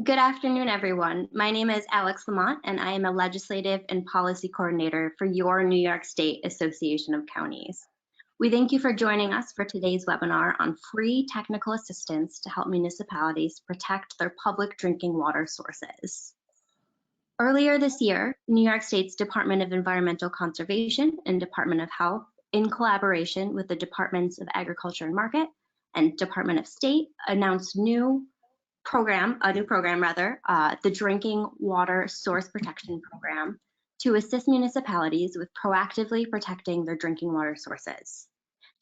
Good afternoon, everyone. My name is Alex Lamont, and I am a Legislative and Policy Coordinator for your New York State Association of Counties. We thank you for joining us for today's webinar on free technical assistance to help municipalities protect their public drinking water sources. Earlier this year, New York State's Department of Environmental Conservation and Department of Health, in collaboration with the Departments of Agriculture and Market and Department of State, announced a new program, the Drinking Water Source Protection Program, to assist municipalities with proactively protecting their drinking water sources.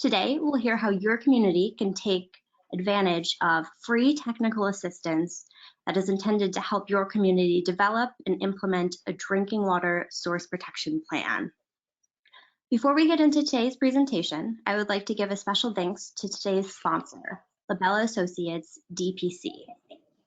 Today, we'll hear how your community can take advantage of free technical assistance that is intended to help your community develop and implement a drinking water source protection plan. Before we get into today's presentation, I would like to give a special thanks to today's sponsor, Labella Associates DPC.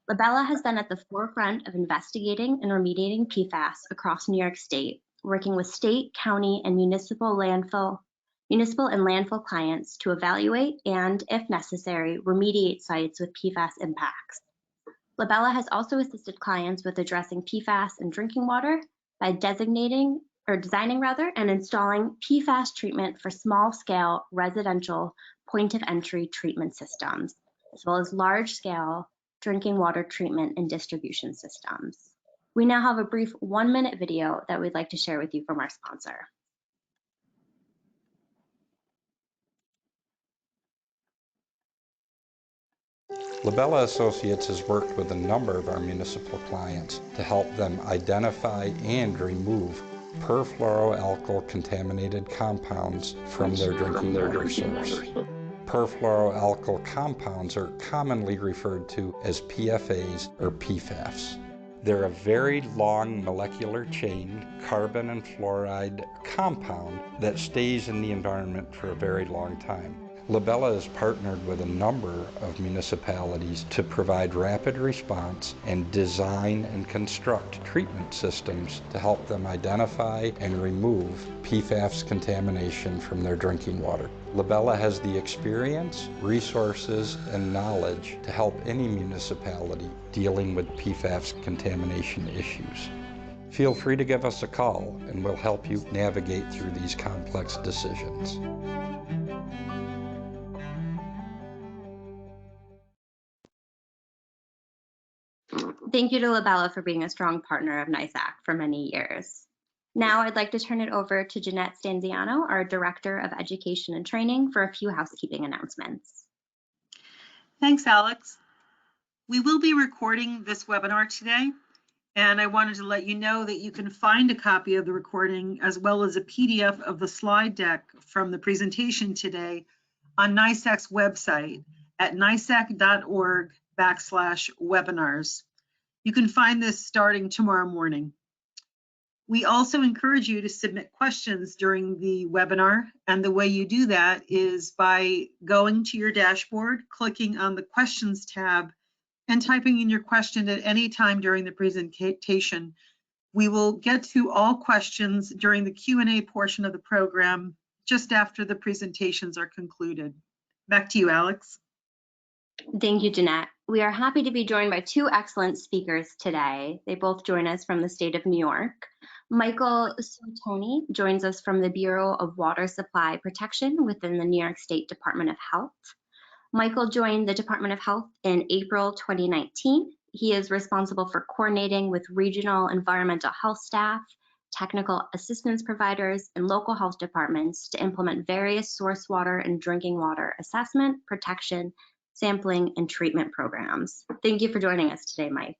Labella has been at the forefront of investigating and remediating PFAS across New York State, working with state, county, and municipal and landfill clients to evaluate and, if necessary, remediate sites with PFAS impacts. Labella has also assisted clients with addressing PFAS in drinking water by designing and installing PFAS treatment for small-scale residential point-of-entry treatment systems, as well as large-scale drinking water treatment and distribution systems. We now have a brief 1-minute video that we'd like to share with you from our sponsor. Labella Associates has worked with a number of our municipal clients to help them identify and remove perfluoroalkyl contaminated compounds from their drinking water source. Perfluoroalkyl compounds are commonly referred to as PFAs or PFAS. They're a very long molecular chain carbon and fluoride compound that stays in the environment for a very long time. Labella has partnered with a number of municipalities to provide rapid response and design and construct treatment systems to help them identify and remove PFAS contamination from their drinking water. Labella has the experience, resources, and knowledge to help any municipality dealing with PFAS contamination issues. Feel free to give us a call and we'll help you navigate through these complex decisions. Thank you to Labella for being a strong partner of NYSAC for many years. Now I'd like to turn it over to Jeanette Stanziano, our Director of Education and Training, for a few housekeeping announcements. Thanks, Alex. We will be recording this webinar today, and I wanted to let you know that you can find a copy of the recording as well as a PDF of the slide deck from the presentation today on NYSAC's website at nysac.org/webinars. You can find this starting tomorrow morning. We also encourage you to submit questions during the webinar, and the way you do that is by going to your dashboard, clicking on the Questions tab, and typing in your question at any time during the presentation. We will get to all questions during the Q&A portion of the program just after the presentations are concluded. Back to you, Alex. Thank you, Jeanette. We are happy to be joined by two excellent speakers today. They both join us from the state of New York. Michael Sotoni joins us from the Bureau of Water Supply Protection within the New York State Department of Health. Michael joined the Department of Health in April 2019. He is responsible for coordinating with regional environmental health staff, technical assistance providers, and local health departments to implement various source water and drinking water assessment, protection, sampling, and treatment programs. Thank you for joining us today, Mike.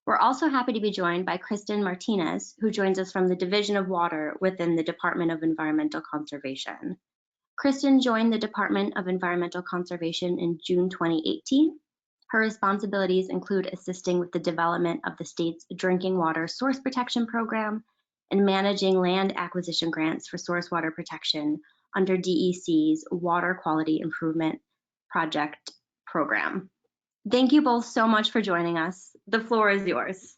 We're also happy to be joined by Kristen Martinez, who joins us from the Division of Water within the Department of Environmental Conservation. Kristen joined the Department of Environmental Conservation in June 2018. Her responsibilities include assisting with the development of the state's drinking water source protection program and managing land acquisition grants for source water protection under DEC's Water Quality Improvement Project program. Thank you both so much for joining us. The floor is yours.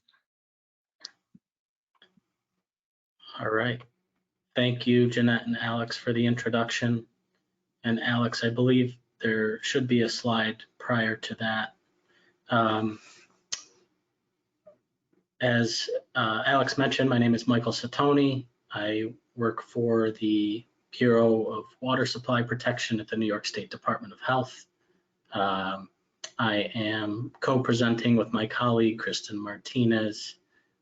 All right. Thank you, Jeanette and Alex, for the introduction. And Alex, I believe there should be a slide prior to that. As Alex mentioned, my name is Michael Satoni. I work for the Bureau of Water Supply Protection at the New York State Department of Health. I am co-presenting with my colleague, Kristen Martinez,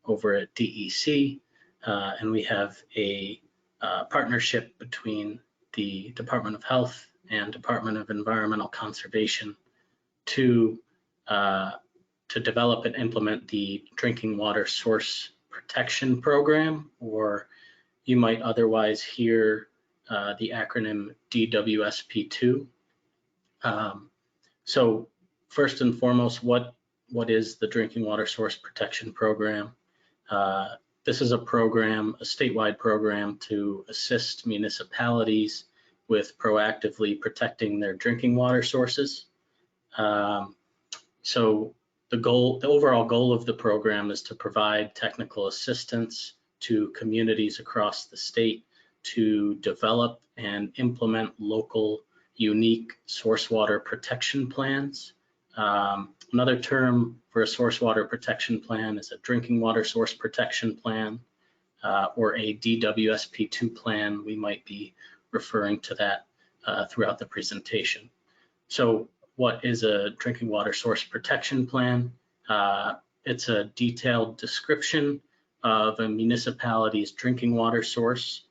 over at DEC, and we have a partnership between the Department of Health and Department of Environmental Conservation to develop and implement the Drinking Water Source Protection Program, or you might otherwise hear the acronym DWSP2. So first and foremost, what is the Drinking Water Source Protection Program? This is a program, a statewide program to assist municipalities with proactively protecting their drinking water sources. So the overall goal of the program is to provide technical assistance to communities across the state to develop and implement local unique source water protection plans. Another term for a source water protection plan is a drinking water source protection plan, or a DWSP2 plan. We might be referring to that throughout the presentation. So what is a drinking water source protection plan? It's a detailed description of a municipality's drinking water source,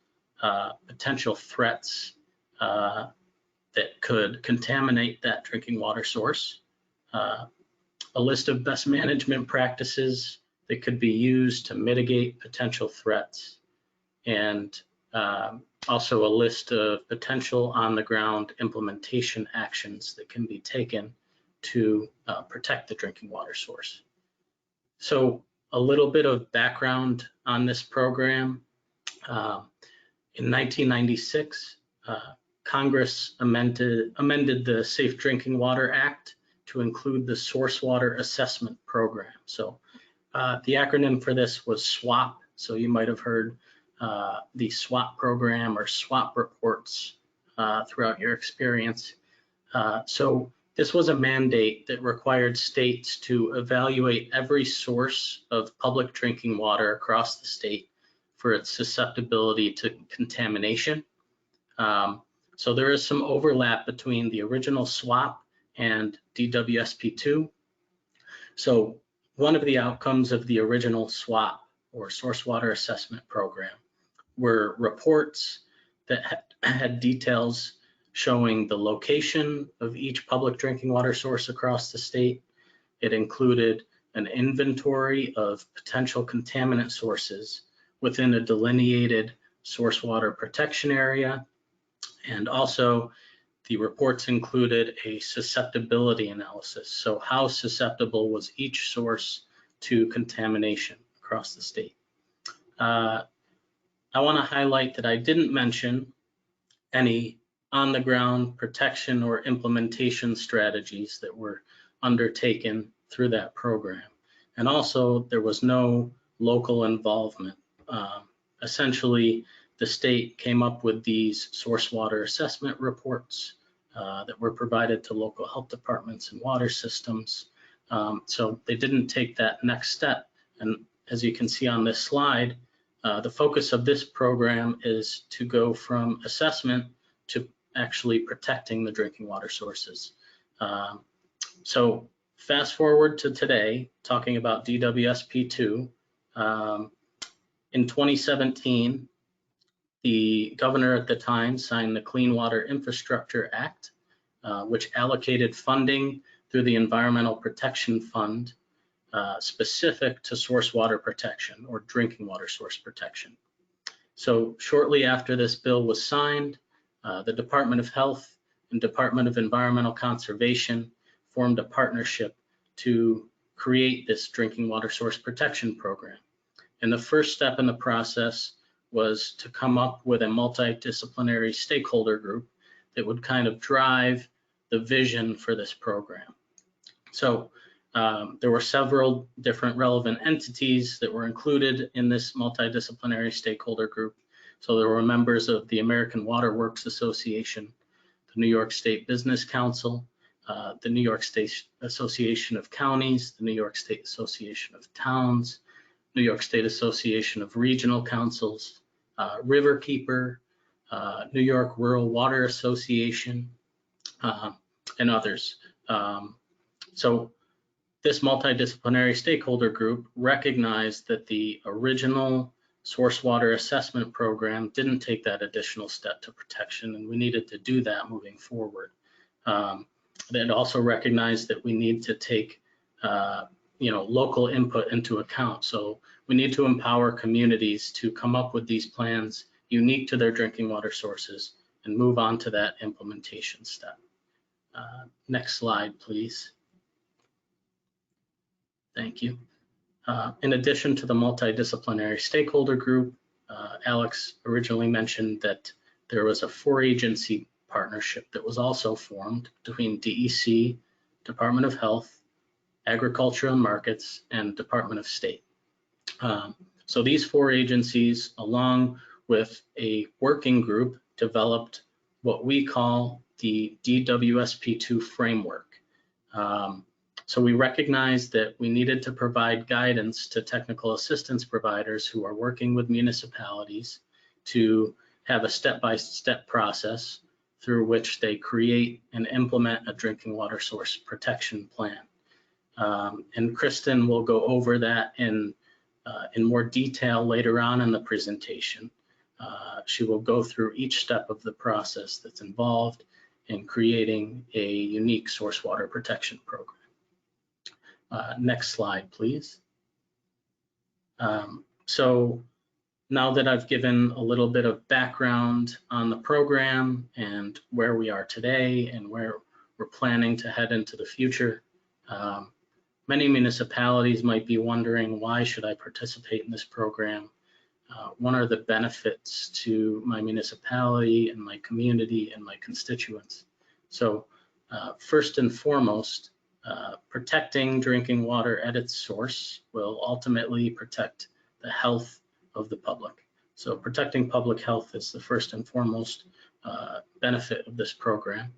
potential threats that could contaminate that drinking water source, a list of best management practices that could be used to mitigate potential threats, and also a list of potential on-the-ground implementation actions that can be taken to protect the drinking water source. So a little bit of background on this program. In 1996, Congress amended the Safe Drinking Water Act to include the Source Water Assessment Program. So the acronym for this was SWAP. So you might have heard the SWAP program or SWAP reports throughout your experience. So this was a mandate that required states to evaluate every source of public drinking water across the state for its susceptibility to contamination. So there is some overlap between the original SWAP and DWSP2. So one of the outcomes of the original SWAP, or Source Water Assessment Program, were reports that had details showing the location of each public drinking water source across the state. It included an inventory of potential contaminant sources within a delineated source water protection area. And also the reports included a susceptibility analysis. So how susceptible was each source to contamination across the state? I want to highlight that I didn't mention any on-the-ground protection or implementation strategies that were undertaken through that program. And also there was no local involvement. Essentially, the state came up with these source water assessment reports that were provided to local health departments and water systems. So they didn't take that next step. And as you can see on this slide, the focus of this program is to go from assessment to actually protecting the drinking water sources. So fast forward to today, talking about DWSP2. In 2017, the governor at the time signed the Clean Water Infrastructure Act, which allocated funding through the Environmental Protection Fund specific to source water protection or drinking water source protection. So shortly after this bill was signed, the Department of Health and Department of Environmental Conservation formed a partnership to create this drinking water source protection program. And the first step in the process was to come up with a multidisciplinary stakeholder group that would kind of drive the vision for this program. So there were several different relevant entities that were included in this multidisciplinary stakeholder group. So there were members of the American Water Works Association, the New York State Business Council, the New York State Association of Counties, the New York State Association of Towns, New York State Association of Regional Councils, Riverkeeper, New York Rural Water Association, and others. So this multidisciplinary stakeholder group recognized that the original source water assessment program didn't take that additional step to protection, and we needed to do that moving forward. They also recognized that we need to take local input into account. So we need to empower communities to come up with these plans unique to their drinking water sources and move on to that implementation step. Next slide, please. Thank you. In addition to the multidisciplinary stakeholder group, Alex originally mentioned that there was a 4-agency partnership that was also formed between DEC, Department of Health, Agriculture and Markets, and Department of State. So these 4 agencies, along with a working group, developed what we call the DWSP2 Framework. So we recognized that we needed to provide guidance to technical assistance providers who are working with municipalities to have a step-by-step process through which they create and implement a drinking water source protection plan. And Kristen will go over that in more detail later on in the presentation. She will go through each step of the process that's involved in creating a unique source water protection program. Next slide, please. So now that I've given a little bit of background on the program and where we are today and where we're planning to head into the future, many municipalities might be wondering, why should I participate in this program? What are the benefits to my municipality and my community and my constituents? So first and foremost, protecting drinking water at its source will ultimately protect the health of the public. So protecting public health is the first and foremost benefit of this program.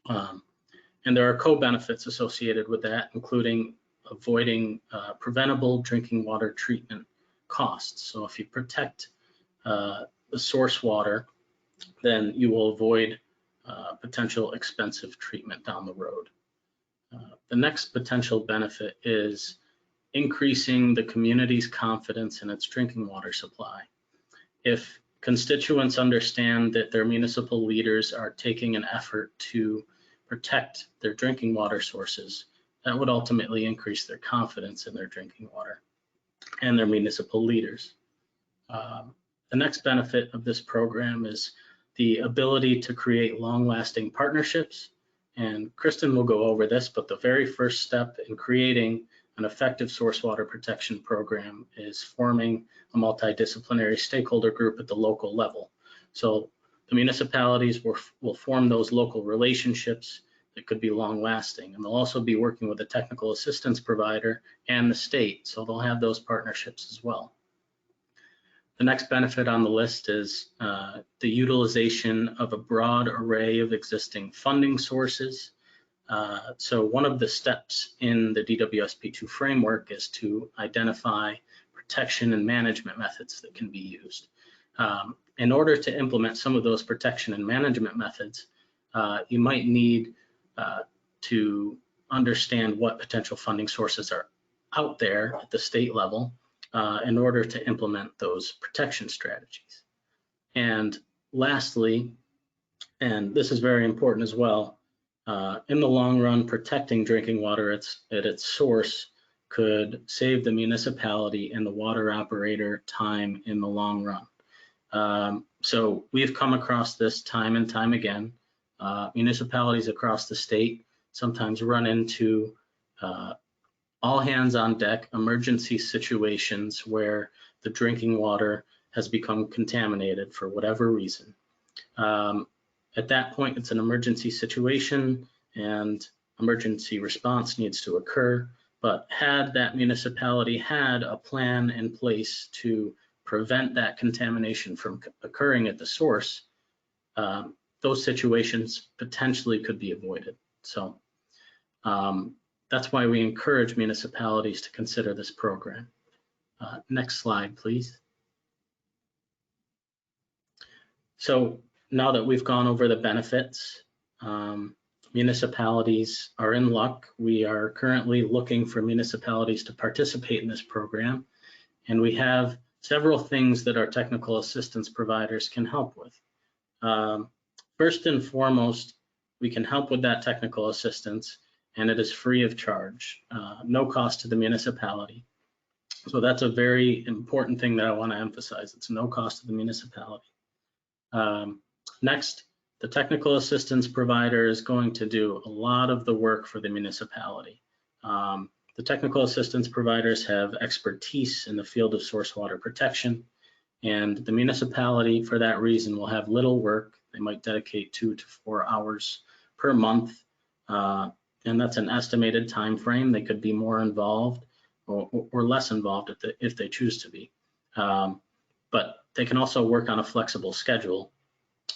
And there are co-benefits associated with that, including avoiding preventable drinking water treatment costs. So if you protect the source water, then you will avoid potential expensive treatment down the road. The next potential benefit is increasing the community's confidence in its drinking water supply. If constituents understand that their municipal leaders are taking an effort to protect their drinking water sources, that would ultimately increase their confidence in their drinking water and their municipal leaders. The next benefit of this program is the ability to create long-lasting partnerships. And Kristen will go over this, but the very first step in creating an effective source water protection program is forming a multidisciplinary stakeholder group at the local level. So the municipalities will form those local relationships that could be long lasting, and they'll also be working with a technical assistance provider and the state, so they'll have those partnerships as well. The next benefit on the list is the utilization of a broad array of existing funding sources. So one of the steps in the DWSP2 framework is to identify protection and management methods that can be used. In order to implement some of those protection and management methods, you might need to understand what potential funding sources are out there at the state level in order to implement those protection strategies. And lastly, and this is very important as well, in the long run, protecting drinking water at its source could save the municipality and the water operator time in the long run. So we've come across this time and time again. Municipalities across the state sometimes run into all hands on deck emergency situations where the drinking water has become contaminated for whatever reason. At that point, it's an emergency situation and emergency response needs to occur. But had that municipality had a plan in place to prevent that contamination from occurring at the source, those situations potentially could be avoided. So that's why we encourage municipalities to consider this program. Next slide, please. So now that we've gone over the benefits, municipalities are in luck. We are currently looking for municipalities to participate in this program, and we have several things that our technical assistance providers can help with. First and foremost, we can help with that technical assistance, and it is free of charge, no cost to the municipality. So that's a very important thing that I want to emphasize. It's no cost to the municipality. Next, the technical assistance provider is going to do a lot of the work for the municipality. The technical assistance providers have expertise in the field of source water protection, and the municipality, for that reason, will have little work. They might dedicate 2 to 4 hours per month, and that's an estimated time frame. They could be more involved or less involved if they choose to be. But they can also work on a flexible schedule.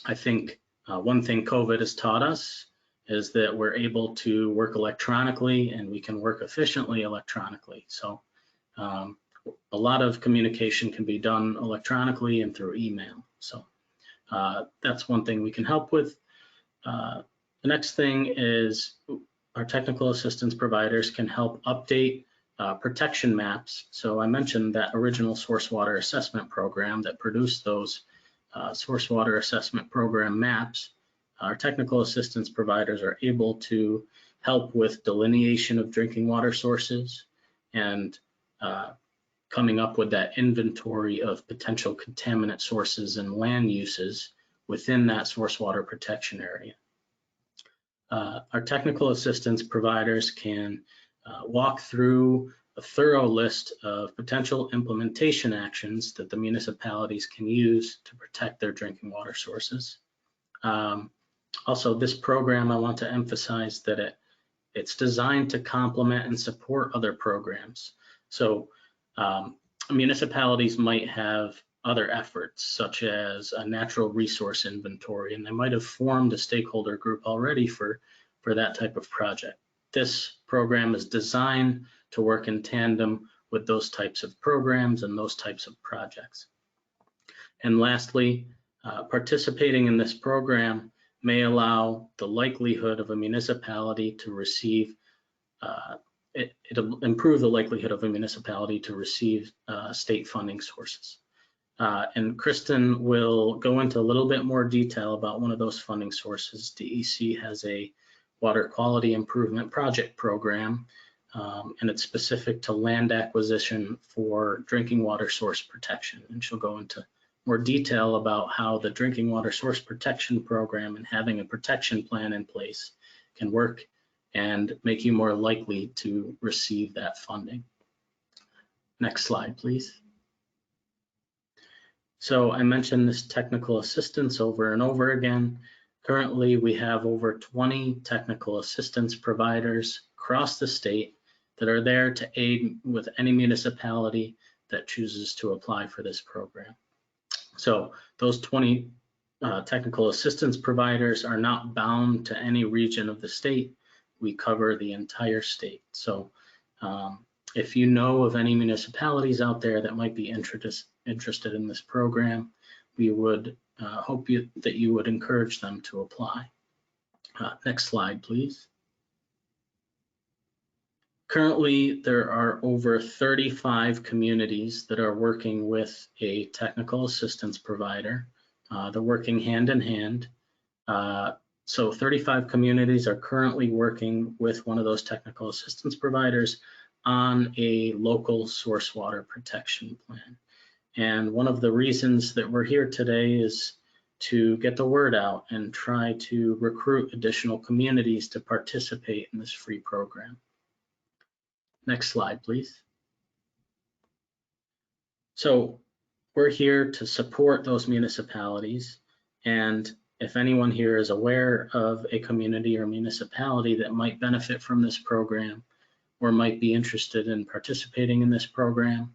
I think one thing COVID has taught us is that we're able to work electronically, and we can work efficiently electronically. So a lot of communication can be done electronically and through email. So that's one thing we can help with. The next thing is our technical assistance providers can help update protection maps. So I mentioned that original source water assessment program that produced those source water assessment program maps. Our technical assistance providers are able to help with delineation of drinking water sources and coming up with that inventory of potential contaminant sources and land uses within that source water protection area. Our technical assistance providers can walk through a thorough list of potential implementation actions that the municipalities can use to protect their drinking water sources. Also, this program, I want to emphasize that it's designed to complement and support other programs. So municipalities might have other efforts, such as a natural resource inventory, and they might have formed a stakeholder group already for that type of project. This program is designed to work in tandem with those types of programs and those types of projects. And lastly, participating in this program may allow the likelihood of a municipality to receive, it'll improve the likelihood of a municipality to receive state funding sources. And Kristen will go into a little bit more detail about one of those funding sources. DEC has a water quality improvement project program, and it's specific to land acquisition for drinking water source protection. And she'll go into more detail about how the drinking water source protection program and having a protection plan in place can work and make you more likely to receive that funding. Next slide, please. So I mentioned this technical assistance over and over again. Currently, we have over 20 technical assistance providers across the state that are there to aid with any municipality that chooses to apply for this program. So those 20 technical assistance providers are not bound to any region of the state. We cover the entire state. So if you know of any municipalities out there that might be interested in this program, we would hope that you would encourage them to apply. Next slide, please. Currently, there are over 35 communities that are working with a technical assistance provider. They're working hand in hand. So 35 communities are currently working with one of those technical assistance providers on a local source water protection plan. And one of the reasons that we're here today is to get the word out and try to recruit additional communities to participate in this free program. Next slide, please. So we're here to support those municipalities. And if anyone here is aware of a community or municipality that might benefit from this program or might be interested in participating in this program,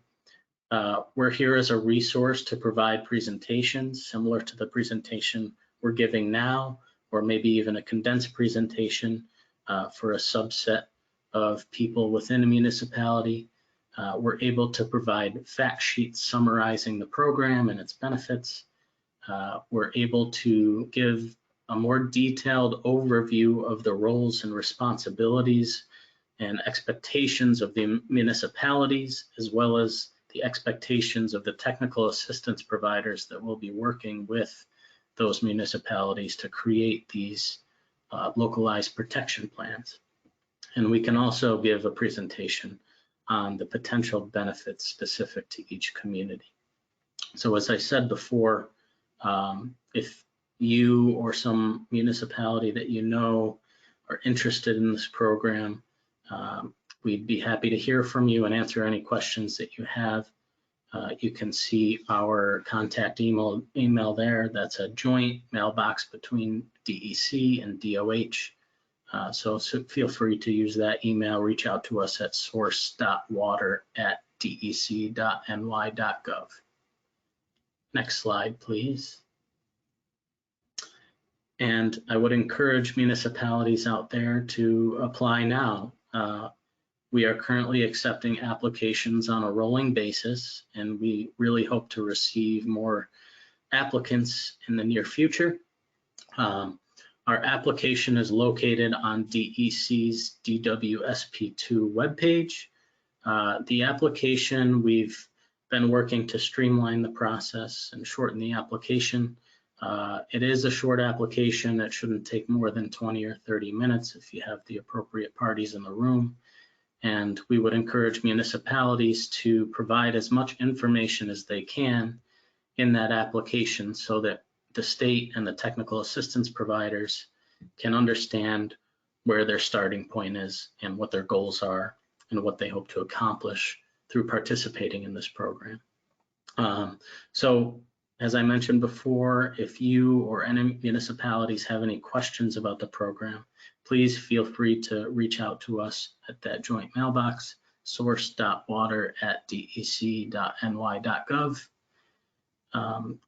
we're here as a resource to provide presentations similar to the presentation we're giving now, or maybe even a condensed presentation for a subset of people within a municipality. We're able to provide fact sheets summarizing the program and its benefits. We're able to give a more detailed overview of the roles and responsibilities and expectations of the municipalities, as well as the expectations of the technical assistance providers that will be working with those municipalities to create these localized protection plans. And we can also give a presentation on the potential benefits specific to each community. So as I said before, if you or some municipality that you know are interested in this program, we'd be happy to hear from you and answer any questions that you have. You can see our contact email there. That's a joint mailbox between DEC and DOH. So feel free to use that email. Reach out to us at source.water@dec.ny.gov. Next slide, please. And I would encourage municipalities out there to apply now. We are currently accepting applications on a rolling basis, and we really hope to receive more applicants in the near future. Our application is located on DEC's DWSP2 webpage. The application, we've been working to streamline the process and shorten the application. It is a short application. It shouldn't take more than 20 or 30 minutes if you have the appropriate parties in the room. And we would encourage municipalities to provide as much information as they can in that application so that the state and the technical assistance providers can understand where their starting point is and what their goals are and what they hope to accomplish through participating in this program. So as I mentioned before, if you or any municipalities have any questions about the program, please feel free to reach out to us at that joint mailbox, source.water@dec.ny.gov.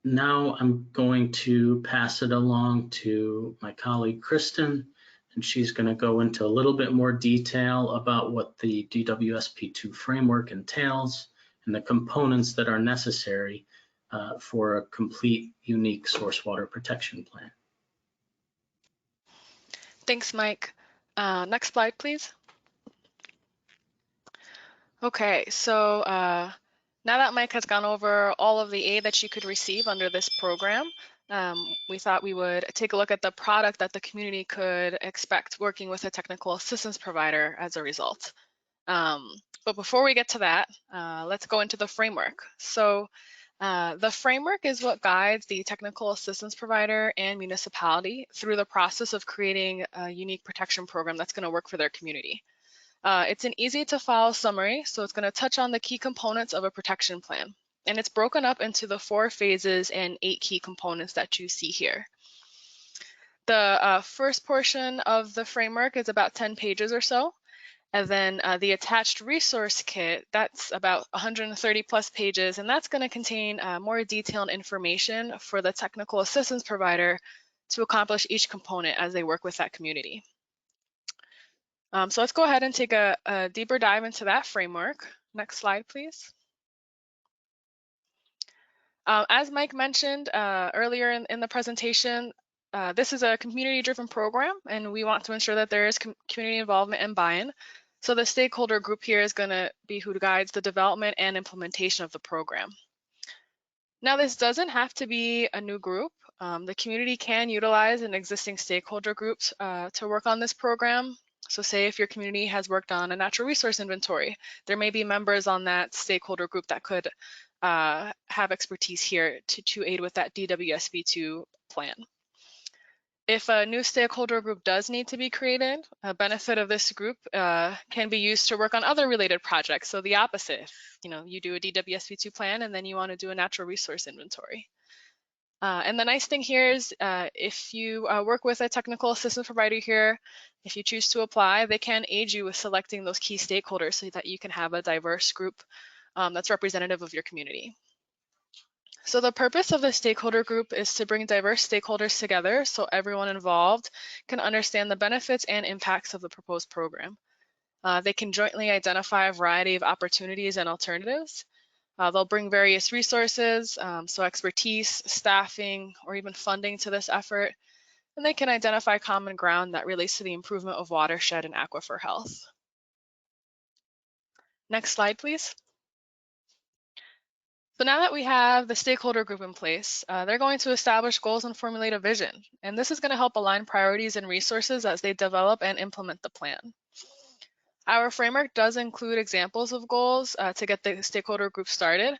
Now I'm going to pass it along to my colleague, Kristen, and she's going to go into a little bit more detail about what the DWSP2 framework entails and the components that are necessary for a complete, unique source water protection plan. Thanks, Mike. Next slide, please. Okay, so now that Mike has gone over all of the aid that you could receive under this program, we thought we would take a look at the product that the community could expect working with a technical assistance provider as a result. But before we get to that, let's go into the framework. So the framework is what guides the technical assistance provider and municipality through the process of creating a unique protection program that's going to work for their community. It's an easy to follow summary, so it's going to touch on the key components of a protection plan. And it's broken up into the 4 phases and 8 key components that you see here. The first portion of the framework is about 10 pages or so. And then the attached resource kit, that's about 130 plus pages, and that's going to contain more detailed information for the technical assistance provider to accomplish each component as they work with that community. So let's go ahead and take a deeper dive into that framework. Next slide, please. As Mike mentioned earlier in the presentation, this is a community-driven program, and we want to ensure that there is community involvement and buy-in. So the stakeholder group here is going to be who guides the development and implementation of the program. Now, this doesn't have to be a new group. The community can utilize an existing stakeholder groups to work on this program. So say if your community has worked on a natural resource inventory, there may be members on that stakeholder group that could have expertise here to aid with that DWSP2 plan. If a new stakeholder group does need to be created, a benefit of this group can be used to work on other related projects. So the opposite, you do a DWSP2 plan and then you want to do a natural resource inventory. And the nice thing here is if you work with a technical assistance provider here, if you choose to apply, they can aid you with selecting those key stakeholders so that you can have a diverse group that's representative of your community. So the purpose of the stakeholder group is to bring diverse stakeholders together so everyone involved can understand the benefits and impacts of the proposed program. They can jointly identify a variety of opportunities and alternatives. They'll bring various resources, so expertise, staffing, or even funding to this effort, and they can identify common ground that relates to the improvement of watershed and aquifer health. Next slide, please. So now that we have the stakeholder group in place, they're going to establish goals and formulate a vision, and this is going to help align priorities and resources as they develop and implement the plan. Our framework does include examples of goals to get the stakeholder group started.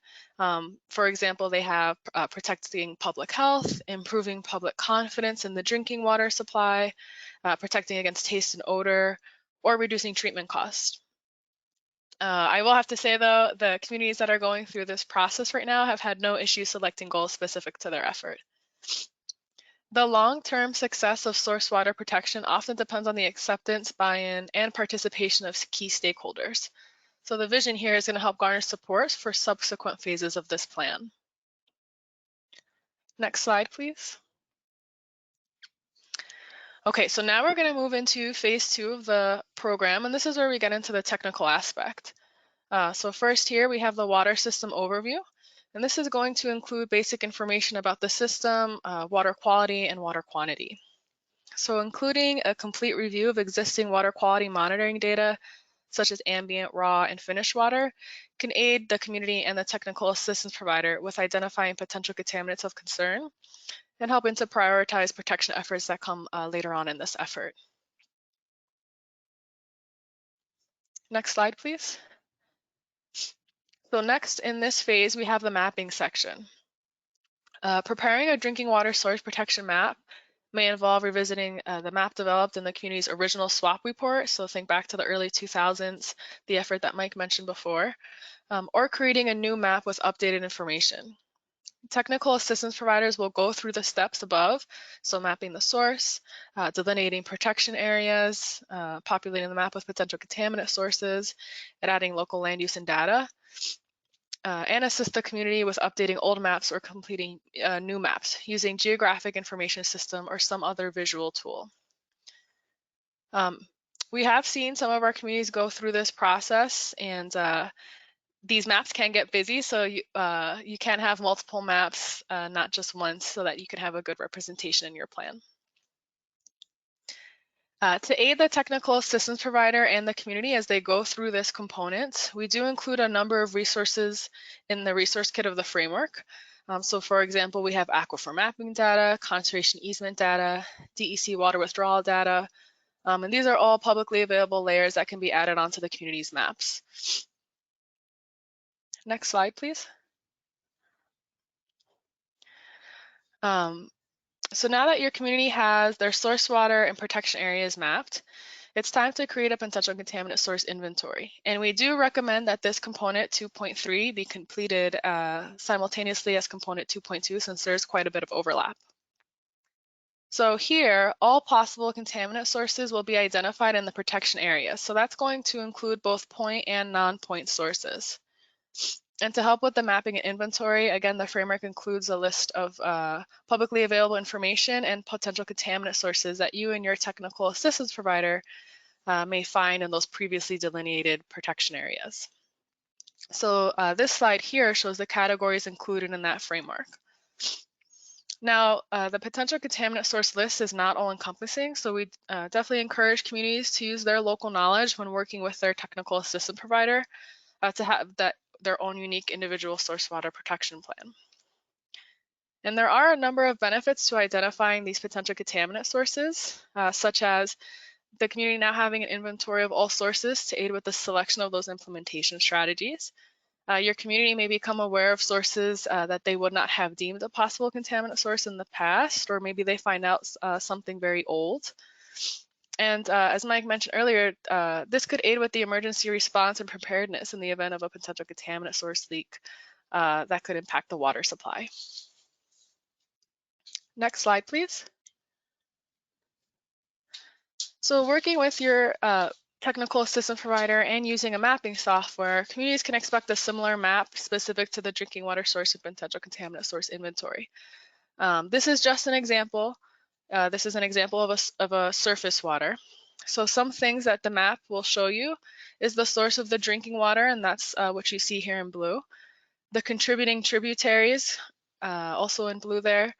For example, they have protecting public health, improving public confidence in the drinking water supply, protecting against taste and odor, or reducing treatment costs. I will have to say, though, the communities that are going through this process right now have had no issue selecting goals specific to their effort. The long-term success of source water protection often depends on the acceptance, buy-in, and participation of key stakeholders. So the vision here is going to help garner support for subsequent phases of this plan. Next slide, please. Okay, so now we're going to move into phase 2 of the program, and this is where we get into the technical aspect. So first here we have the water system overview, and this is going to include basic information about the system, water quality, and water quantity. So including a complete review of existing water quality monitoring data, such as ambient, raw, and finished water, can aid the community and the technical assistance provider with identifying potential contaminants of concern and helping to prioritize protection efforts that come later on in this effort. Next slide, please. So next in this phase, we have the mapping section. Preparing a drinking water source protection map may involve revisiting the map developed in the community's original SWAP report, so think back to the early 2000s, the effort that Mike mentioned before, or creating a new map with updated information. Technical assistance providers will go through the steps above, so mapping the source, delineating protection areas, populating the map with potential contaminant sources, and adding local land use and data, and assist the community with updating old maps or completing new maps using geographic information system or some other visual tool. We have seen some of our communities go through this process, and these maps can get busy, so you can have multiple maps, not just once, so that you can have a good representation in your plan. To aid the technical assistance provider and the community as they go through this component, we do include a number of resources in the resource kit of the framework. So for example, we have aquifer mapping data, conservation easement data, DEC water withdrawal data, and these are all publicly available layers that can be added onto the community's maps. Next slide, please. So now that your community has their source water and protection areas mapped, it's time to create a potential contaminant source inventory. And we do recommend that this component 2.3 be completed simultaneously as component 2.2, since there's quite a bit of overlap. So here, all possible contaminant sources will be identified in the protection area. So that's going to include both point and non-point sources. And to help with the mapping and inventory, again, the framework includes a list of publicly available information and potential contaminant sources that you and your technical assistance provider may find in those previously delineated protection areas. So this slide here shows the categories included in that framework. Now, the potential contaminant source list is not all-encompassing, so we definitely encourage communities to use their local knowledge when working with their technical assistance provider to have their own unique individual source water protection plan. And there are a number of benefits to identifying these potential contaminant sources, such as the community now having an inventory of all sources to aid with the selection of those implementation strategies. Your community may become aware of sources that they would not have deemed a possible contaminant source in the past, or maybe they find out something very old. And as Mike mentioned earlier, this could aid with the emergency response and preparedness in the event of a potential contaminant source leak that could impact the water supply. Next slide, please. So working with your technical assistance provider and using a mapping software, communities can expect a similar map specific to the drinking water source and potential contaminant source inventory. This is just an example. This is an example of a surface water. So some things that the map will show you is the source of the drinking water, and that's what you see here in blue. The contributing tributaries, also in blue there.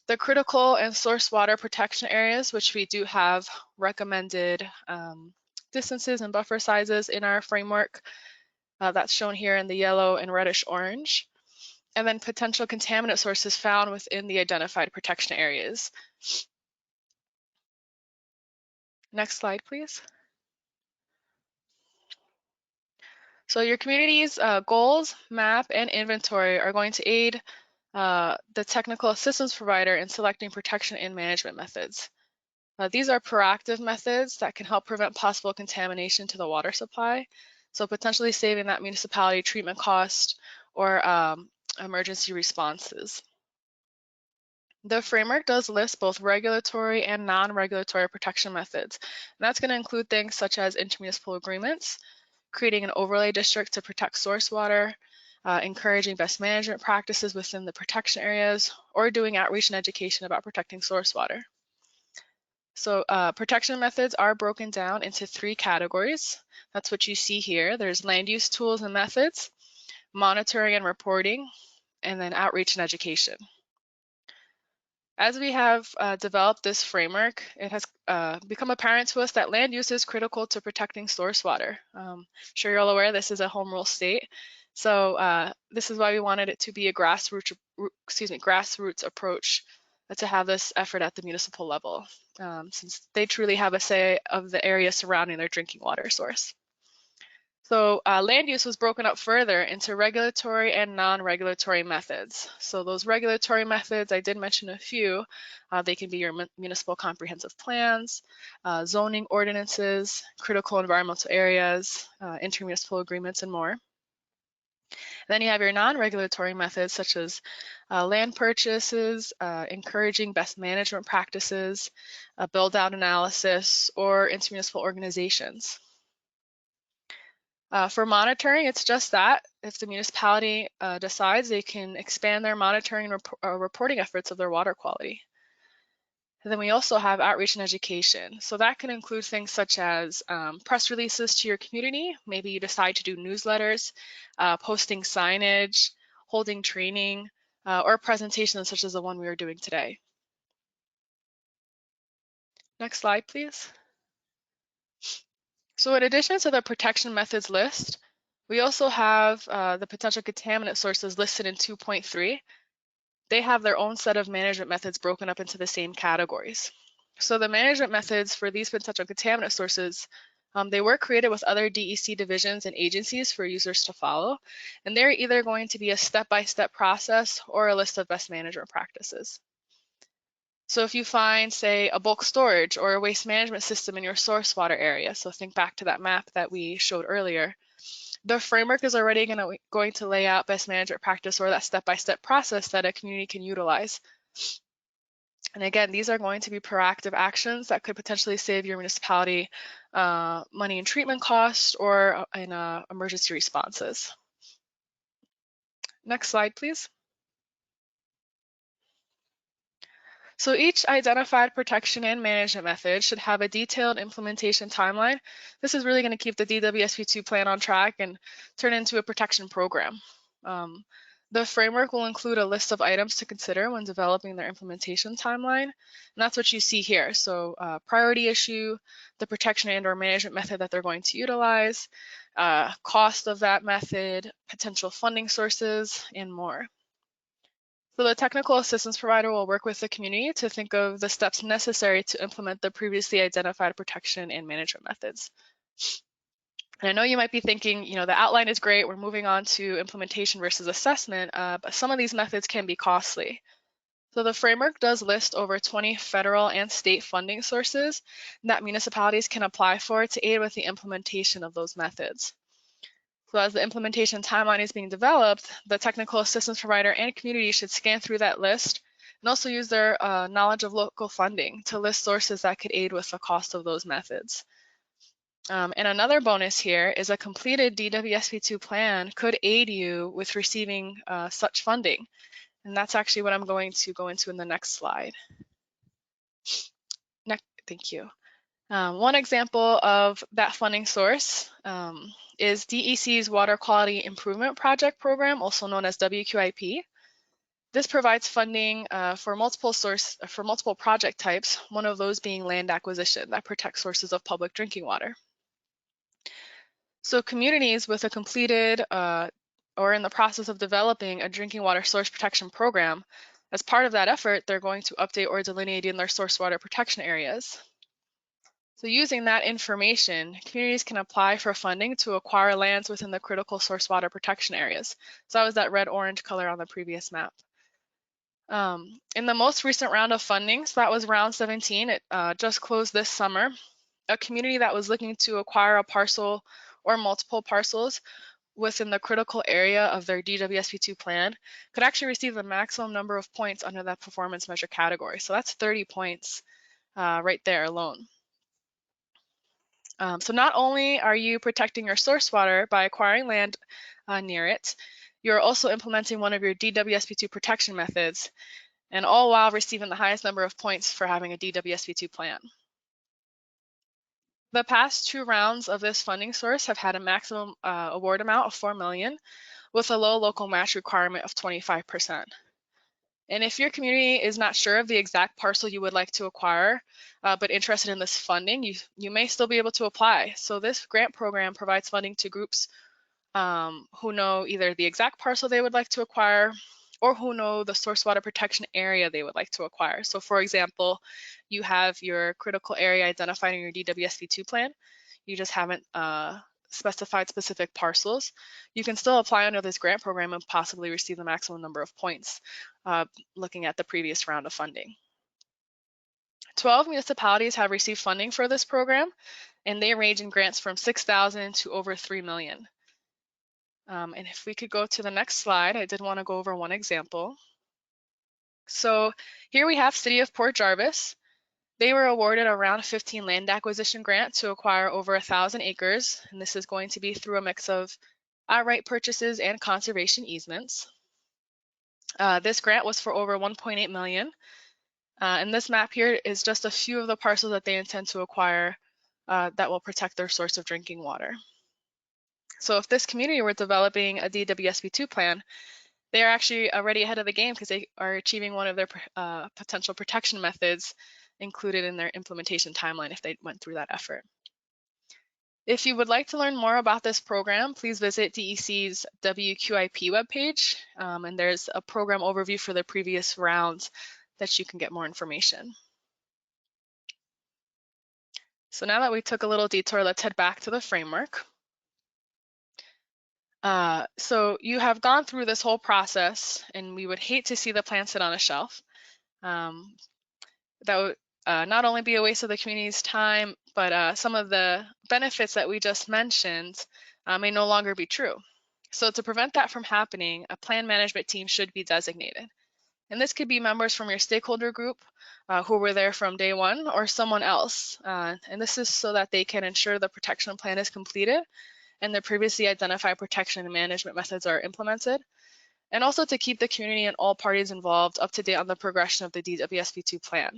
The critical and source water protection areas, which we do have recommended distances and buffer sizes in our framework. That's shown here in the yellow and reddish orange. And then potential contaminant sources found within the identified protection areas. Next slide, please. So your community's goals, map, and inventory are going to aid the technical assistance provider in selecting protection and management methods. These are proactive methods that can help prevent possible contamination to the water supply, so potentially saving that municipality treatment cost or emergency responses. The framework does list both regulatory and non-regulatory protection methods. And that's going to include things such as intermunicipal agreements, creating an overlay district to protect source water, encouraging best management practices within the protection areas, or doing outreach and education about protecting source water. So protection methods are broken down into 3 categories. That's what you see here. There's land use tools and methods, monitoring and reporting, and then outreach and education. As we have developed this framework, it has become apparent to us that land use is critical to protecting source water. I'm sure you're all aware this is a home rule state. So this is why we wanted it to be a grassroots approach to have this effort at the municipal level, since they truly have a say of the area surrounding their drinking water source. So land use was broken up further into regulatory and non-regulatory methods. So those regulatory methods, I did mention a few. They can be your municipal comprehensive plans, zoning ordinances, critical environmental areas, intermunicipal agreements, and more. Then you have your non-regulatory methods such as land purchases, encouraging best management practices, build-out analysis, or intermunicipal organizations. For monitoring, it's just that. If the municipality decides, they can expand their monitoring and reporting efforts of their water quality. And then we also have outreach and education. So that can include things such as press releases to your community. Maybe you decide to do newsletters, posting signage, holding training, or presentations such as the one we are doing today. Next slide, please. So in addition to the protection methods list, we also have the potential contaminant sources listed in 2.3. They have their own set of management methods broken up into the same categories. So the management methods for these potential contaminant sources, they were created with other DEC divisions and agencies for users to follow, and they're either going to be a step-by-step process or a list of best management practices. So if you find, say, a bulk storage or a waste management system in your source water area, so think back to that map that we showed earlier, the framework is already going to lay out best management practice or that step-by-step process that a community can utilize. And again, these are going to be proactive actions that could potentially save your municipality money in treatment costs or in emergency responses. Next slide, please. So each identified protection and management method should have a detailed implementation timeline. This is really going to keep the DWSP2 plan on track and turn into a protection program. The framework will include a list of items to consider when developing their implementation timeline, and that's what you see here. So priority issue, the protection and/or management method that they're going to utilize, cost of that method, potential funding sources, and more. So the technical assistance provider will work with the community to think of the steps necessary to implement the previously identified protection and management methods. And I know you might be thinking, the outline is great, we're moving on to implementation versus assessment, but some of these methods can be costly. So the framework does list over 20 federal and state funding sources that municipalities can apply for to aid with the implementation of those methods. So as the implementation timeline is being developed, the technical assistance provider and community should scan through that list and also use their knowledge of local funding to list sources that could aid with the cost of those methods. And another bonus here is a completed DWSP2 plan could aid you with receiving such funding. And that's actually what I'm going to go into in the next slide. Thank you. One example of that funding source is DEC's Water Quality Improvement Project Program, also known as WQIP. This provides funding for multiple project types, one of those being land acquisition that protects sources of public drinking water. So communities with a completed or in the process of developing a drinking water source protection program, as part of that effort, they're going to update or delineate in their source water protection areas. So using that information, communities can apply for funding to acquire lands within the critical source water protection areas. So that was that red-orange color on the previous map. In the most recent round of funding, so that was round 17, it just closed this summer, a community that was looking to acquire a parcel or multiple parcels within the critical area of their DWSP2 plan could actually receive the maximum number of points under that performance measure category. So that's 30 points right there alone. So not only are you protecting your source water by acquiring land near it, you're also implementing one of your DWSP2 protection methods, and all while receiving the highest number of points for having a DWSP2 plan. The past 2 rounds of this funding source have had a maximum award amount of $4 million with a low local match requirement of 25%. And if your community is not sure of the exact parcel you would like to acquire, but interested in this funding, you may still be able to apply. So this grant program provides funding to groups who know either the exact parcel they would like to acquire or who know the source water protection area they would like to acquire. So for example, you have your critical area identified in your DWSP2 plan. You just haven't specified specific parcels. You can still apply under this grant program and possibly receive the maximum number of points looking at the previous round of funding. 12 municipalities have received funding for this program, and they range in grants from $6,000 to over $3 million. And if we could go to the next slide, I did want to go over one example. So here we have City of Port Jarvis. They were awarded a round 15 land acquisition grant to acquire over 1,000 acres, and this is going to be through a mix of outright purchases and conservation easements. This grant was for over $1.8 million, and this map here is just a few of the parcels that they intend to acquire that will protect their source of drinking water. So if this community were developing a DWSP2 plan, they are actually already ahead of the game because they are achieving one of their potential protection methods included in their implementation timeline if they went through that effort. If you would like to learn more about this program, please visit DEC's WQIP webpage, and there's a program overview for the previous rounds that you can get more information. So now that we took a little detour, let's head back to the framework. So you have gone through this whole process, and we would hate to see the plan sit on a shelf. That would not only be a waste of the community's time, but some of the benefits that we just mentioned may no longer be true. So to prevent that from happening, a plan management team should be designated. And this could be members from your stakeholder group who were there from day one, or someone else. And this is so that they can ensure the protection plan is completed and the previously identified protection and management methods are implemented, and also to keep the community and all parties involved up to date on the progression of the DWSP2 plan.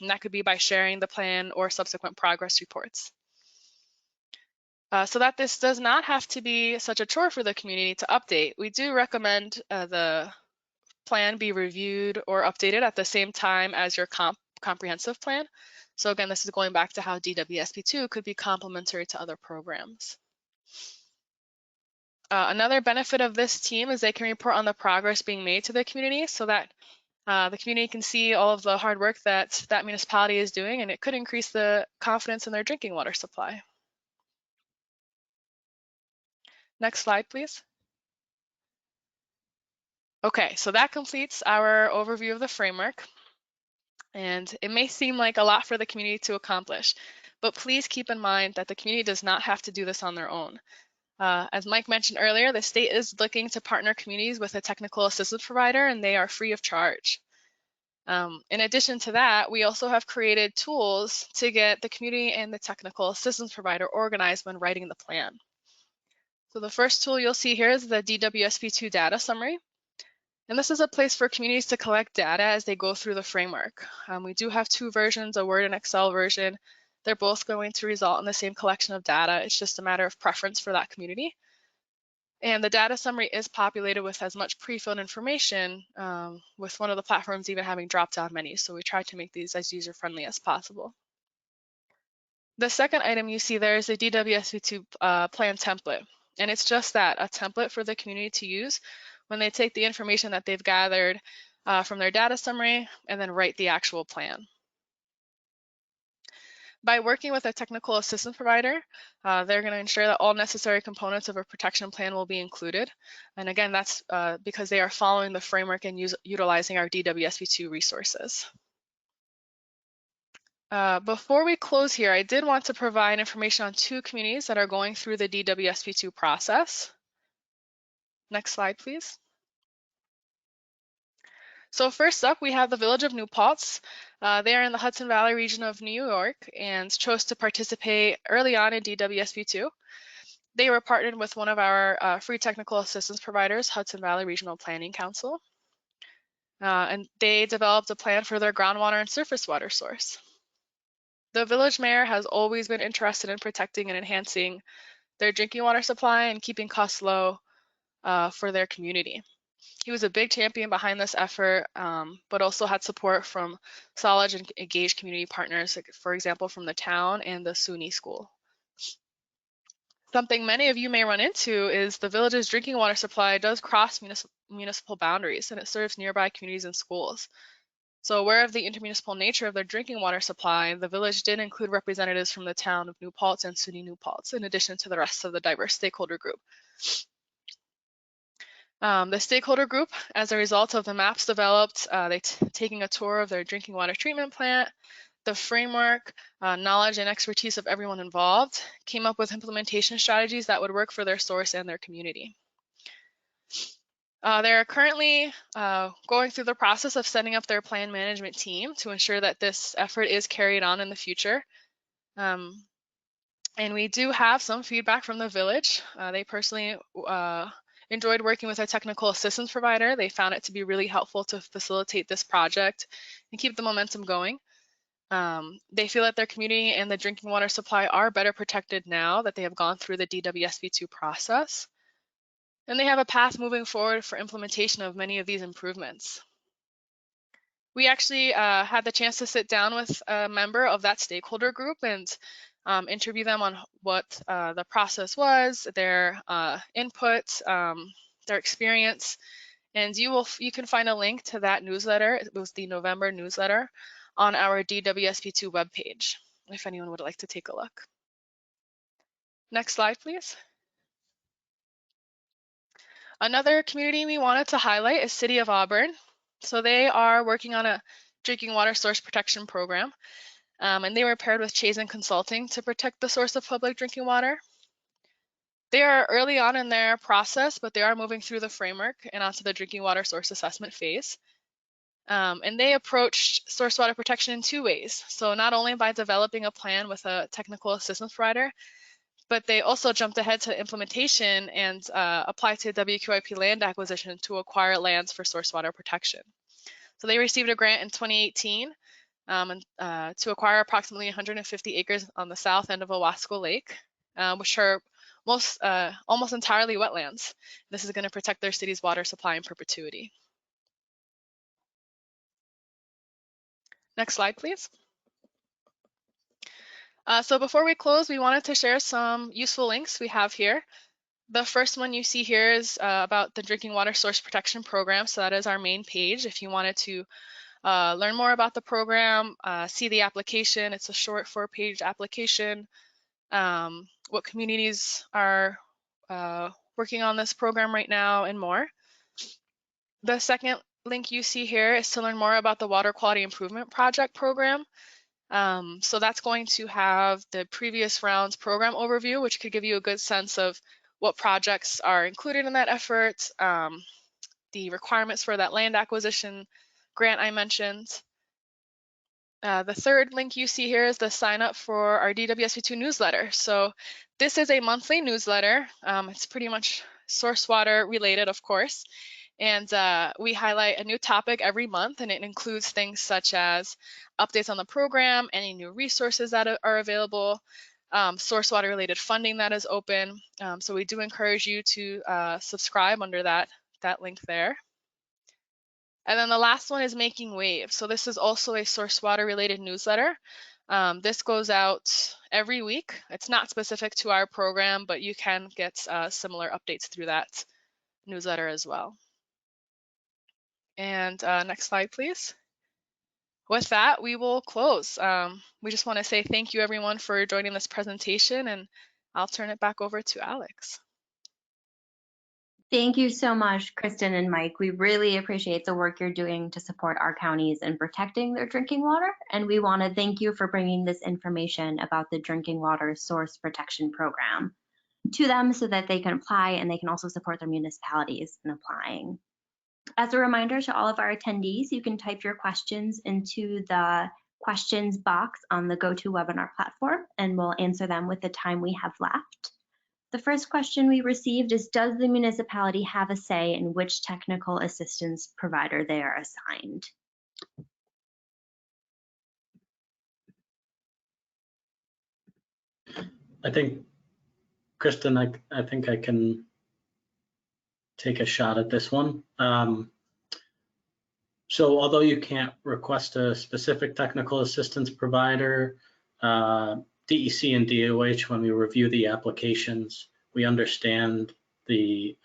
And that could be by sharing the plan or subsequent progress reports. So that this does not have to be such a chore for the community to update, we do recommend the plan be reviewed or updated at the same time as your comprehensive plan. So again, this is going back to how DWSP2 could be complementary to other programs. Another benefit of this team is they can report on the progress being made to the community so that the community can see all of the hard work that that municipality is doing, and it could increase the confidence in their drinking water supply. Next slide, please. Okay, so that completes our overview of the framework. And it may seem like a lot for the community to accomplish, but please keep in mind that the community does not have to do this on their own. As Mike mentioned earlier, the state is looking to partner communities with a technical assistance provider, and they are free of charge. In addition to that, we also have created tools to get the community and the technical assistance provider organized when writing the plan. So the first tool you'll see here is the DWSP2 data summary. And this is a place for communities to collect data as they go through the framework. We do have 2 versions, a Word and Excel version. They're both going to result in the same collection of data. It's just a matter of preference for that community. And the data summary is populated with as much pre-filled information, with one of the platforms even having drop-down menus. So we try to make these as user-friendly as possible. The second item you see there is the DWSP2 plan template. And it's just that, a template for the community to use when they take the information that they've gathered from their data summary and then write the actual plan. By working with a technical assistance provider, they're going to ensure that all necessary components of a protection plan will be included. And again, that's because they are following the framework and utilizing our DWSP2 resources. Before we close here, I did want to provide information on 2 communities that are going through the DWSP2 process. Next slide, please. So first up, we have the Village of New Paltz. They are in the Hudson Valley region of New York and chose to participate early on in DWSP2. They were partnered with one of our free technical assistance providers, Hudson Valley Regional Planning Council. And they developed a plan for their groundwater and surface water source. The village mayor has always been interested in protecting and enhancing their drinking water supply and keeping costs low for their community. He was a big champion behind this effort, but also had support from solid and engaged community partners, like, for example, from the town and the SUNY school. Something many of you may run into is the village's drinking water supply does cross municipal boundaries, and it serves nearby communities and schools. So aware of the intermunicipal nature of their drinking water supply, the village did include representatives from the town of New Paltz and SUNY New Paltz, in addition to the rest of the diverse stakeholder group. The stakeholder group, as a result of the maps developed, taking a tour of their drinking water treatment plant, the framework, knowledge and expertise of everyone involved, came up with implementation strategies that would work for their source and their community. They're currently going through the process of setting up their plan management team to ensure that this effort is carried on in the future. And we do have some feedback from the village. They personally enjoyed working with a technical assistance provider. They found it to be really helpful to facilitate this project and keep the momentum going. They feel that their community and the drinking water supply are better protected now that they have gone through the DWSP2 process. And they have a path moving forward for implementation of many of these improvements. We actually had the chance to sit down with a member of that stakeholder group and interview them on what the process was, their input, their experience, and you can find a link to that newsletter. It was the November newsletter on our DWSP2 webpage, if anyone would like to take a look. Next slide, please. Another community we wanted to highlight is City of Auburn. So they are working on a drinking water source protection program. And they were paired with Chazen Consulting to protect the source of public drinking water. They are early on in their process, but they are moving through the framework and onto the drinking water source assessment phase. And they approached source water protection in 2 ways. So not only by developing a plan with a technical assistance provider, but they also jumped ahead to implementation and applied to WQIP land acquisition to acquire lands for source water protection. So they received a grant in 2018 to acquire approximately 150 acres on the south end of Owasco Lake, which are almost entirely wetlands. This is going to protect their city's water supply in perpetuity. Next slide, please. So before we close, we wanted to share some useful links we have here. The first one you see here is about the Drinking Water Source Protection Program. So that is our main page. If you wanted to learn more about the program, see the application, it's a short 4-page application, what communities are working on this program right now, and more. The second link you see here is to learn more about the Water Quality Improvement Project program. So that's going to have the previous round's program overview, which could give you a good sense of what projects are included in that effort, the requirements for that land acquisition grant I mentioned. The third link you see here is the sign up for our DWSP2 newsletter. So this is a monthly newsletter. It's pretty much source water related, of course. And we highlight a new topic every month, and it includes things such as updates on the program, any new resources that are available, source water related funding that is open. So we do encourage you to subscribe under that link there. And then the last one is Making Waves. So this is also a source water related newsletter. This goes out every week. It's not specific to our program, but you can get similar updates through that newsletter as well. And next slide, please. With that, we will close. We just want to say thank you, everyone, for joining this presentation, and I'll turn it back over to Alex. Thank you so much, Kristen and Mike. We really appreciate the work you're doing to support our counties in protecting their drinking water. And we want to thank you for bringing this information about the Drinking Water Source Protection Program to them so that they can apply and they can also support their municipalities in applying. As a reminder to all of our attendees, you can type your questions into the questions box on the GoToWebinar platform, and we'll answer them with the time we have left. The first question we received is, does the municipality have a say in which technical assistance provider they are assigned? I think, Kristen, I think I can take a shot at this one. So although you can't request a specific technical assistance provider, DEC and DOH, when we review the applications, we understand the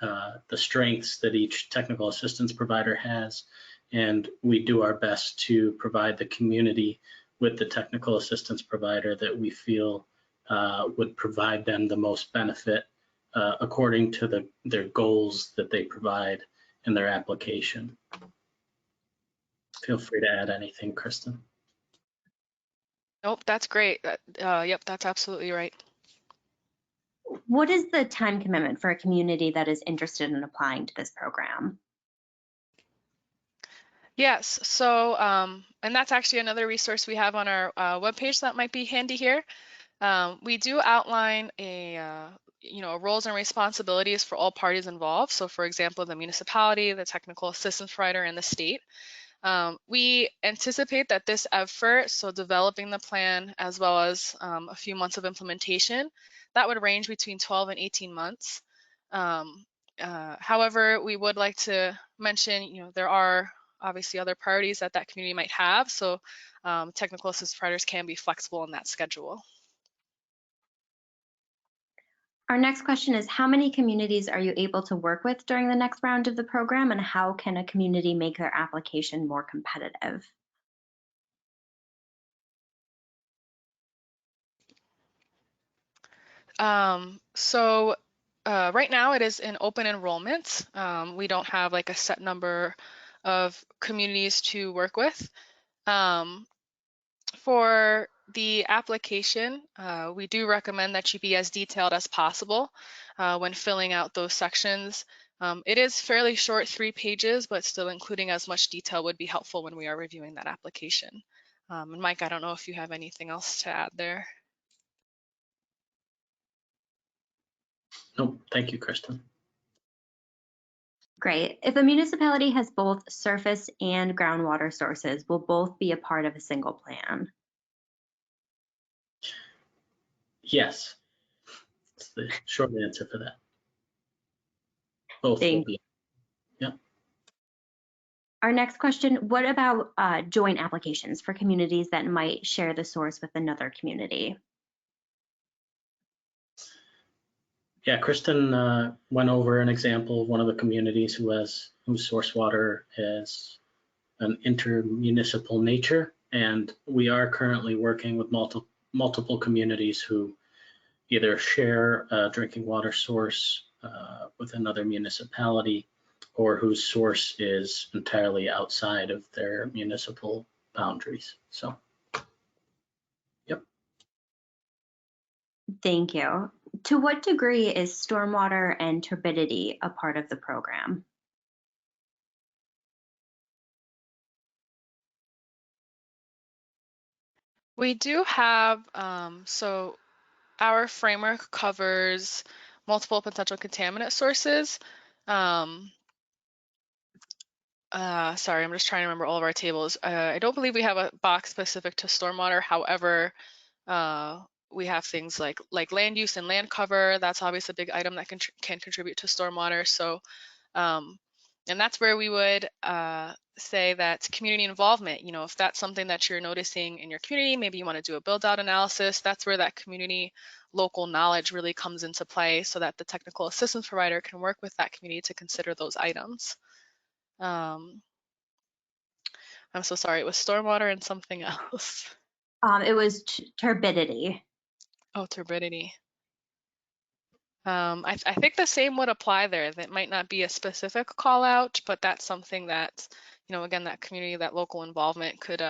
strengths that each technical assistance provider has, and we do our best to provide the community with the technical assistance provider that we feel would provide them the most benefit according to their goals that they provide in their application. Feel free to add anything, Kristen. Nope, that's great. Yep, that's absolutely right. What is the time commitment for a community that is interested in applying to this program? Yes, so, and that's actually another resource we have on our webpage that might be handy here. We do outline roles and responsibilities for all parties involved. So for example, the municipality, the technical assistance provider, and the state. We anticipate that this effort, so developing the plan as well as a few months of implementation, that would range between 12 and 18 months. However, we would like to mention, there are obviously other priorities that community might have, so technical assistance providers can be flexible in that schedule. Our next question is, how many communities are you able to work with during the next round of the program, and how can a community make their application more competitive? Right now it is in open enrollment. We don't have like a set number of communities to work with. For the application, we do recommend that you be as detailed as possible when filling out those sections. It is fairly short, 3 pages, but still including as much detail would be helpful when we are reviewing that application. And Mike, I don't know if you have anything else to add there. Nope, thank you, Kristen. Great. If a municipality has both surface and groundwater sources, will both be a part of a single plan? Yes, that's the short answer for that. Both Thank will be. Yeah. Our next question, what about joint applications for communities that might share the source with another community? Yeah, Kristen went over an example of one of the communities whose source water is an intermunicipal nature, and we are currently working with multiple communities who either share a drinking water source with another municipality, or whose source is entirely outside of their municipal boundaries. So, yep. Thank you. To what degree is stormwater and turbidity a part of the program? We do have, so our framework covers multiple potential contaminant sources. sorry, I'm just trying to remember all of our tables. I don't believe we have a box specific to stormwater. However, we have things like land use and land cover. That's obviously a big item that can contribute to stormwater. So, and that's where we would say that community involvement, you know, if that's something that you're noticing in your community, maybe you want to do a build out analysis, that's where that community local knowledge really comes into play so that the technical assistance provider can work with that community to consider those items. I'm so sorry, it was stormwater and something else. It was turbidity. Oh, turbidity. I think the same would apply there. That might not be a specific call out, but that's something that, you know, again, that community, that local involvement could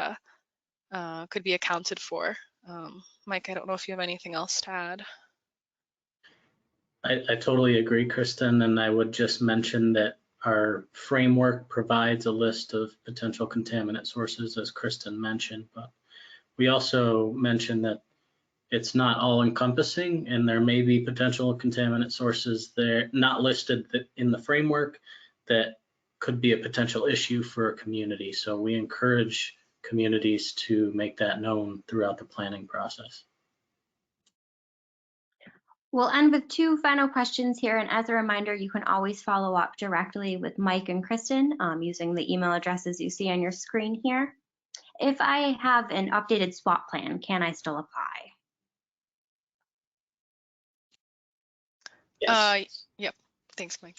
be accounted for. Mike, I don't know if you have anything else to add. I totally agree, Kristen, and I would just mention that our framework provides a list of potential contaminant sources, as Kristen mentioned, but we also mentioned that it's not all encompassing and there may be potential contaminant sources there not listed in the framework that could be a potential issue for a community. So we encourage communities to make that known throughout the planning process. We'll end with two final questions here. And as a reminder, you can always follow up directly with Mike and Kristen using the email addresses you see on your screen here. If I have an updated SWAT plan, can I still apply? Yes. Yep. Thanks, Mike.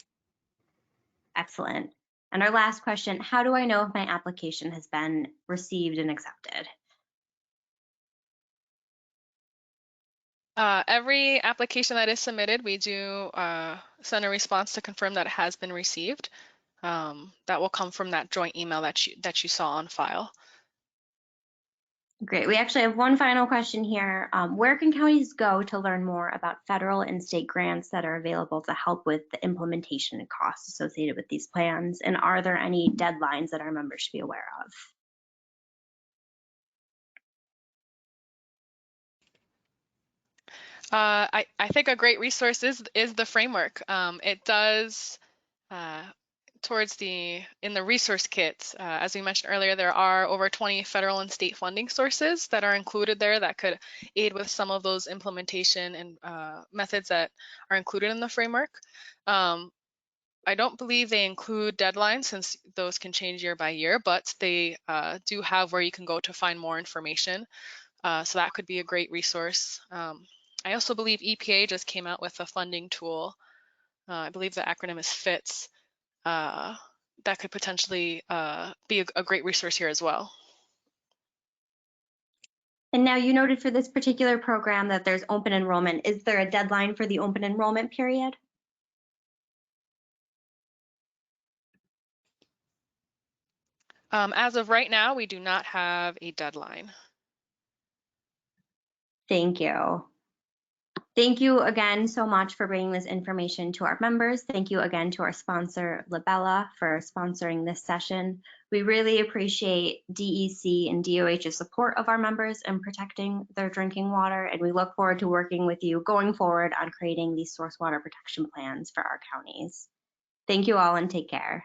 Excellent. And our last question, how do I know if my application has been received and accepted? Every application that is submitted, we do send a response to confirm that it has been received. That will come from that joint email that you saw on file. Great. We actually have one final question here. Where can counties go to learn more about federal and state grants that are available to help with the implementation and costs associated with these plans? And are there any deadlines that our members should be aware of? I think a great resource is the framework. It does in the resource kit, as we mentioned earlier, there are over 20 federal and state funding sources that are included there that could aid with some of those implementation and methods that are included in the framework. I don't believe they include deadlines since those can change year by year, but they do have where you can go to find more information. So that could be a great resource. I also believe EPA just came out with a funding tool. I believe the acronym is FITS. That could potentially be a great resource here as well. And now you noted for this particular program that there's open enrollment. Is there a deadline for the open enrollment period? As of right now, we do not have a deadline. Thank you. Thank you again so much for bringing this information to our members. Thank you again to our sponsor, Labella, for sponsoring this session. We really appreciate DEC and DOH's support of our members in protecting their drinking water, and we look forward to working with you going forward on creating these source water protection plans for our counties. Thank you all and take care.